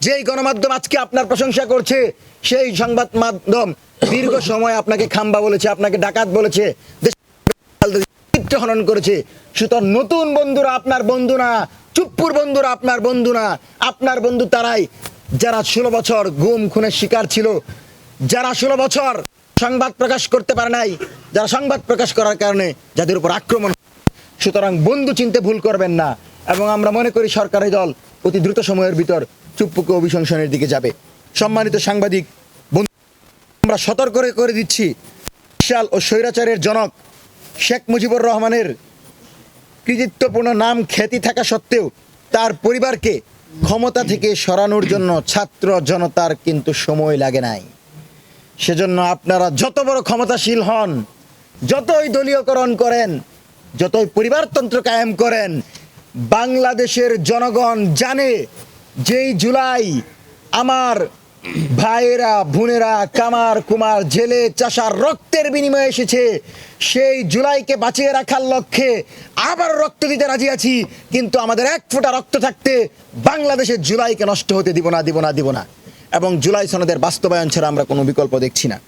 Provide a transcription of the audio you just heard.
যেই গণমাধ্যম আজকে আপনার প্রশংসা করছে, সেই সংবাদ মাধ্যম দীর্ঘ সময় আপনাকে খাম্বা বলেছে, আপনাকে ডাকাত বলেছে, হনন করেছে। সুতরাং নতুন বন্ধুরা আপনার বন্ধু না, চুপ্পুর বন্ধুরা আপনার বন্ধু না। আপনার বন্ধু তারাই যারা 16 বছর গুম খুনের শিকার ছিল, যারা 16 বছর সংবাদ প্রকাশ করতে পারে নাই, যারা সংবাদ প্রকাশ করার কারণে যাদের উপর আক্রমণ। সুতরাং বন্ধু চিনতে ভুল করবেন না। এবং আমরা মনে করি সরকারি দল অতি দ্রুত সময়ের ভিতর চুপ্পুকে অভিশংসনের দিকে যাবে। সম্মানিত সাংবাদিক বন্ধু, আমরা সতর্ক করে দিচ্ছি, বিশাল ও স্বৈরাচারের জনক শেখ মুজিবুর রহমানের কৃতিত্বপূর্ণ নাম খ্যাতি থাকা সত্ত্বেও তার পরিবারকে ক্ষমতা থেকে সরানোর জন্য ছাত্র জনতার কিন্তু সময় লাগে নাই। সেজন্য আপনারা যত বড় ক্ষমতাশীল হন, যতই দলীয়করণ করেন, যতই পরিবারতন্ত্র কায়েম করেন, বাংলাদেশের জনগণ জানে যেই জুলাই আমার ভাইয়েরা বোনেরা কামার কুমার জেলে চাষার রক্তের বিনিময়ে এসেছে, সেই জুলাইকে বাঁচিয়ে রাখার লক্ষ্যে আবার রক্ত দিতে রাজি আছি। কিন্তু আমাদের এক ফোঁটা রক্ত থাকতে বাংলাদেশের জুলাইকে নষ্ট হতে দিব না। এবং জুলাই সনদের বাস্তবায়ন ছাড়া আমরা কোনো বিকল্প দেখছি না।